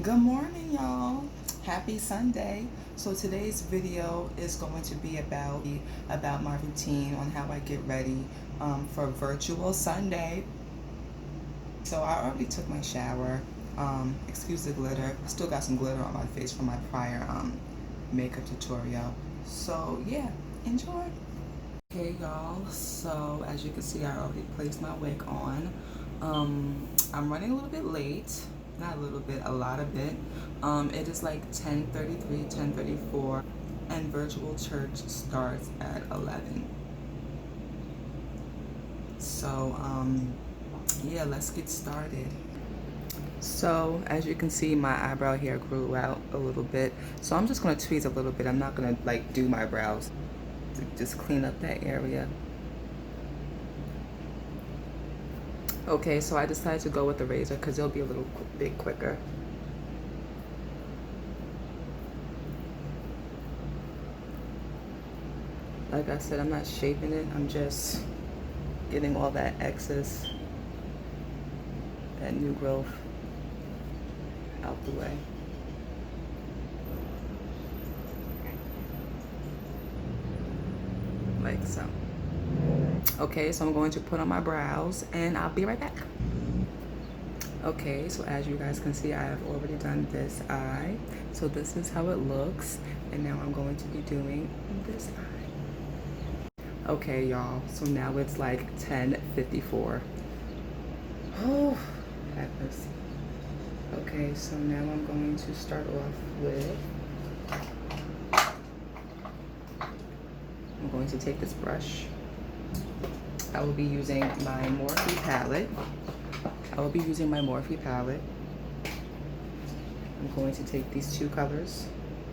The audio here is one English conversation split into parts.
Good morning, y'all. Happy Sunday. So today's video is going to be about my routine on how I get ready for virtual Sunday. So I already took my shower. Excuse the glitter. I still got some glitter on my face from my prior makeup tutorial. So yeah, enjoy. Okay, y'all. So as you can see, I already placed my wig on. I'm running a little bit late. Not a little bit, a lot of it. It is like 10:33, 10:34, and virtual church starts at 11. So yeah, let's get started. So as you can see, my eyebrow hair grew out a little bit. So I'm just gonna tweeze a little bit. I'm not gonna like do my brows. Just clean up that area. Okay, so I decided to go with the razor because it'll be a little bit quicker. Like I said, I'm not shaping it. I'm just getting all that excess, that new growth out the way. Like so. Okay, so I'm going to put on my brows and I'll be right back. Okay, so as you guys can see, I have already done this eye. So this is how it looks. And now I'm going to be doing this eye. Okay, y'all, so now it's like 10:54. Oh, goodness. Okay, so now I'm going to start off with, I'm going to take this brush. I will be using my Morphe palette. I'm going to take these two colors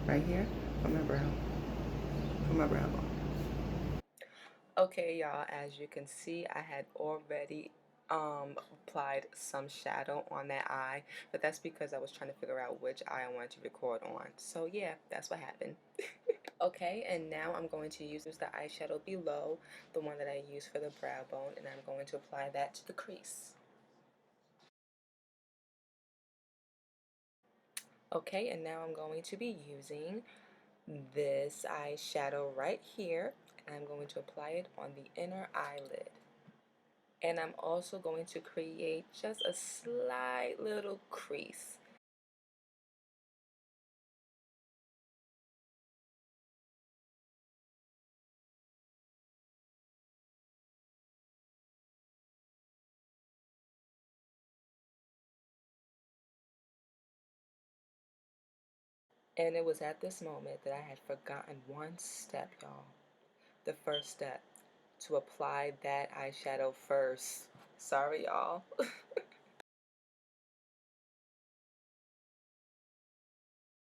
right here for my brow bone. Okay, y'all, as you can see, I had already applied some shadow on that eye, but that's because I was trying to figure out which eye I wanted to record on. So yeah, that's what happened. Okay, and now I'm going to use the eyeshadow below, the one that I used for the brow bone, and I'm going to apply that to the crease. Okay, and now I'm going to be using this eyeshadow right here, and I'm going to apply it on the inner eyelid. And I'm also going to create just a slight little crease. And it was at this moment that I had forgotten one step, y'all. The first step, to apply that eyeshadow first. Sorry, y'all.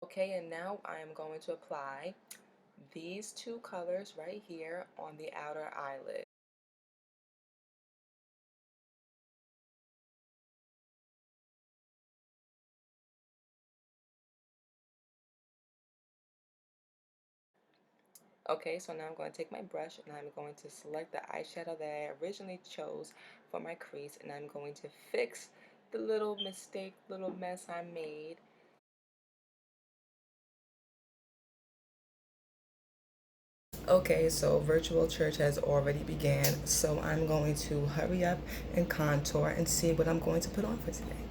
Okay, and now I am going to apply these two colors right here on the outer eyelid. Okay, so now I'm going to take my brush and I'm going to select the eyeshadow that I originally chose for my crease, and I'm going to fix the little mistake, little mess I made. Okay, so virtual church has already began, so I'm going to hurry up and contour and see what I'm going to put on for today.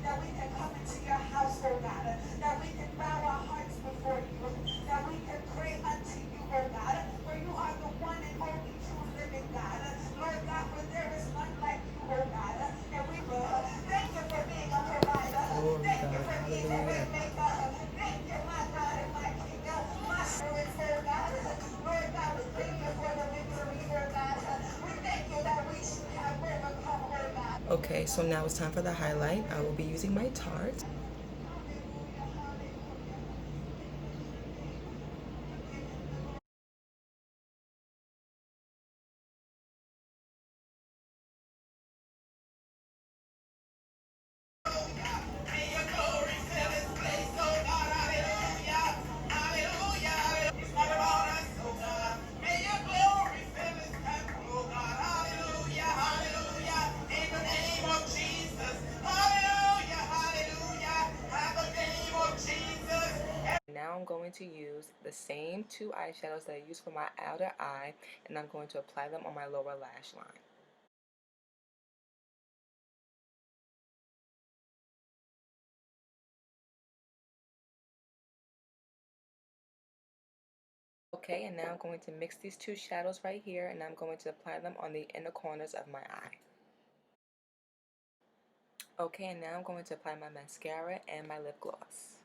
That we can come into your house, oh God, that we can bow our hearts before you, that we can pray unto you, oh God, for you are the one and only true living God. Lord God, for there is none like you, oh God, and we thank you for being a provider. Thank you for being a way maker. Thank you, my God and my King, my spirit, oh God. Lord God, we thank you for the victory, oh God. We thank you that we should have overcome, oh God. Okay, so now it's time for the highlight. I will be using my Tarte. going to use the same two eyeshadows that I used for my outer eye, and I'm going to apply them on my lower lash line. Okay, and now I'm going to mix these two shadows right here, and I'm going to apply them on the inner corners of my eye. Okay, and now I'm going to apply my mascara and my lip gloss.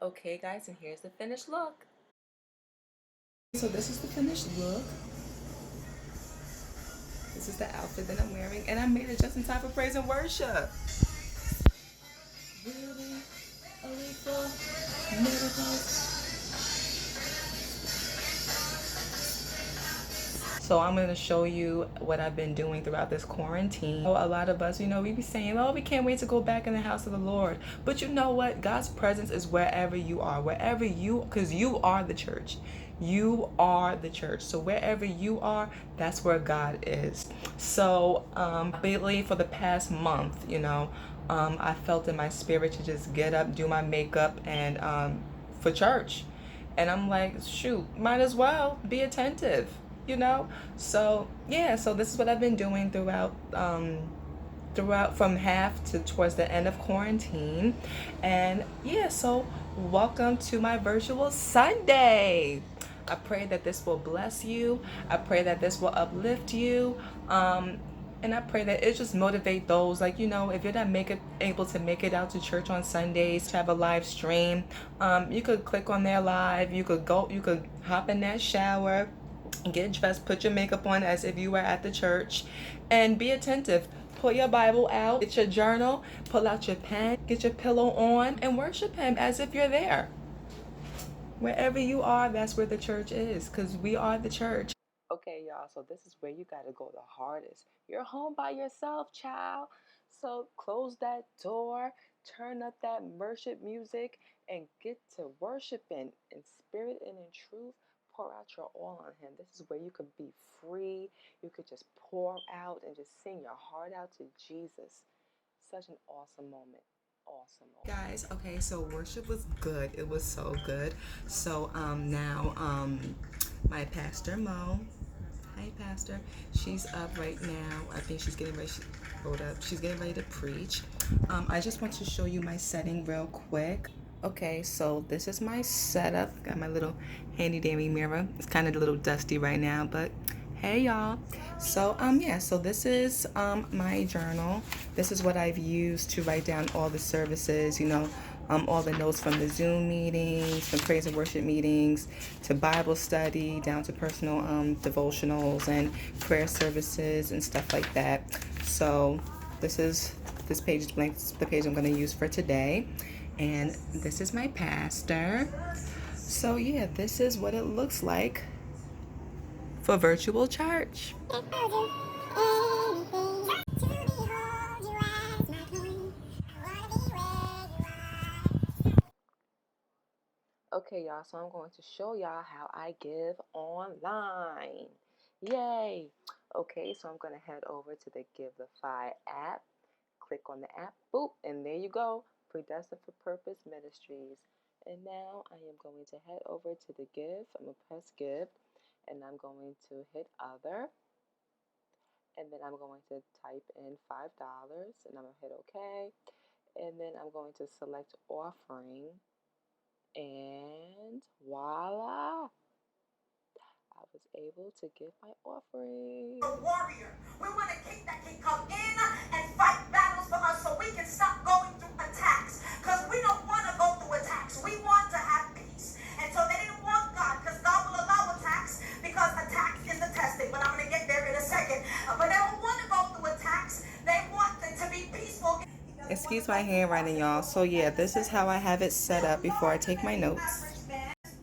Okay guys, and here's the finished look. So this is the finished look. This is the outfit that I'm wearing, and I made it just in time for praise and worship. Really? A little miracles. So I'm going to show you what I've been doing throughout this quarantine. A lot of us, we be saying, oh, we can't wait to go back in the house of the Lord. But you know what? God's presence is wherever you are, because you are the church. You are the church. So wherever you are, that's where God is. So lately for the past month, I felt in my spirit to just get up, do my makeup, and for church. And I'm like, shoot, might as well be attentive. So yeah, so this is what I've been doing throughout from half to towards the end of quarantine. And yeah, so welcome to my virtual Sunday. I pray that this will bless you. I pray that this will uplift you. And I pray that it just motivate those, like, if you're not able to make it out to church on Sundays, to have a live stream, you could click on their live. You could hop in that shower, get dressed, put your makeup on as if you were at the church, and be attentive. Pull your Bible out, get your journal, pull out your pen, get your pillow on, and worship Him as if you're there. Wherever you are, that's where the church is, because we are the church. Okay, y'all, so this is where you got to go the hardest. You're home by yourself, child. So close that door, turn up that worship music, and get to worshiping in spirit and in truth. Pour out your all on Him. This is where you could be free. You could just pour out and just sing your heart out to Jesus. Such an awesome moment. Awesome moment. Guys, okay, so worship was good. It was so good. So now my pastor Mo, hi pastor, she's up right now. I think she's getting ready. She wrote up. She's getting ready to preach. I just want to show you my setting real quick. Okay, so this is my setup. Got my little handy dandy mirror. It's kind of a little dusty right now, but hey y'all. So yeah, so this is my journal. This is what I've used to write down all the services, all the notes from the Zoom meetings, from praise and worship meetings, to Bible study, down to personal devotionals and prayer services and stuff like that. So this page is blank. This is the page I'm going to use for today. And this is my pastor. So yeah, this is what it looks like for virtual church. Okay, y'all, so I'm going to show y'all how I give online. Yay! Okay, so I'm going to head over to the Give the Fi app. Click on the app, boop, and there you go. Predestined for Purpose Ministries. And now I am going to head over to the Give. I'm going to press Give, and I'm going to hit Other. And then I'm going to type in $5, and I'm going to hit OK. And then I'm going to select Offering. And voila, I was able to give my offering. A warrior. We want a king that can come in and fight battles for us so we can stop going through attacks. Because we don't want to go through attacks. We want to have peace. And so they didn't want God, because God will allow attacks, because attacks is the testing. But I'm going to get there in a second. But they don't want to go through attacks. They want it to be peaceful. Excuse my handwriting, y'all. So yeah, this is how I have it set up before I take my notes.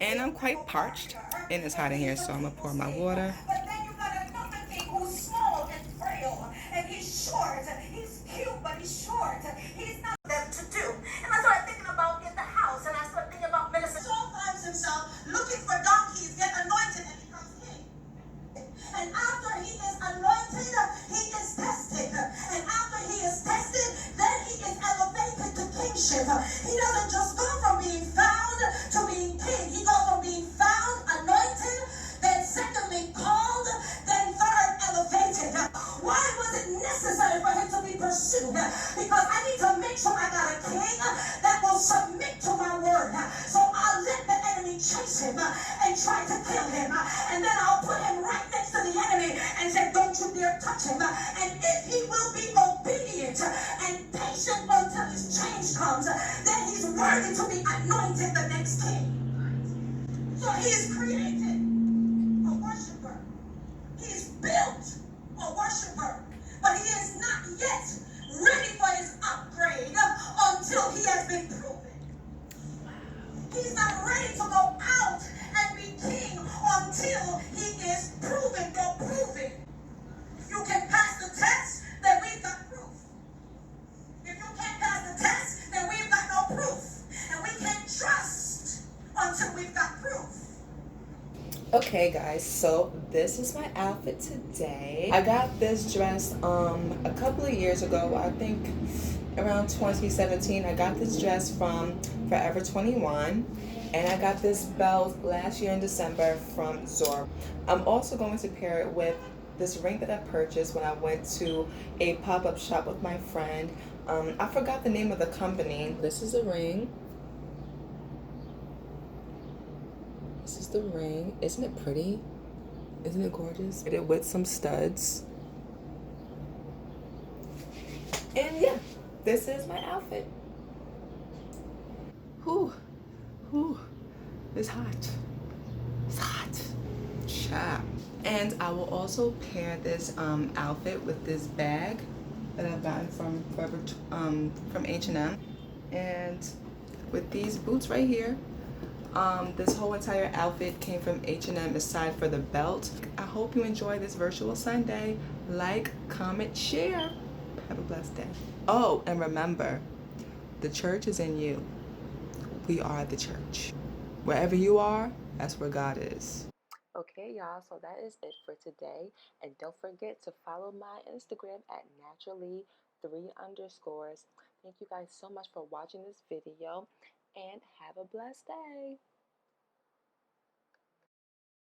And I'm quite parched, and it's hot in here, so I'm gonna pour my water. But then you got another king who's small and frail, and he's short. He's cute, but he's short. He's not them to do. And I started thinking about in the house, and I started thinking about Minister. Saul finds himself looking for donkeys elevation. He doesn't just go from being found to being king. He goes from being found, anointed, then secondly called, then third elevated. Why was it necessary for him to be pursued? Because I need to make sure I got a king that will submit to my word. So I'll let the enemy chase him and try to kill him. And then I'll put him right next to the enemy and say, don't you dare touch him. And if he will be obedient and patient until his change comes, then he's worthy to be anointed the next king. So he is created a worshiper. He's built a worshiper. But he is not yet ready for his upgrade until he has been proven. He's not ready to go out and be king until he is proven. Go prove it. You can pass the test, then we've got proof. If you can't pass the test, then we've got no proof. And we can't trust until we've got proof. Okay guys, so this is my outfit today. I got this dress a couple of years ago, I think around 2017. I got this dress from Forever 21, and I got this belt last year in December from Zora. I'm also going to pair it with this ring that I purchased when I went to a pop-up shop with my friend. I forgot the name of the company. This is a ring. This is the ring. Isn't it pretty? Isn't it gorgeous? Did it with some studs. And yeah, this is my outfit. Whew. Whew. It's hot. It's hot. Chap. And I will also pair this outfit with this bag that I've gotten from from H&M, and with these boots right here. This whole entire outfit came from H&M aside for the belt. I hope you enjoy this virtual Sunday. Like, comment, share. Have a blessed day. Oh, and remember, the church is in you. We are the church. Wherever you are, that's where God is. Okay, y'all, so that is it for today. And don't forget to follow my Instagram at naturally3_. Thank you guys so much for watching this video, and have a blessed day.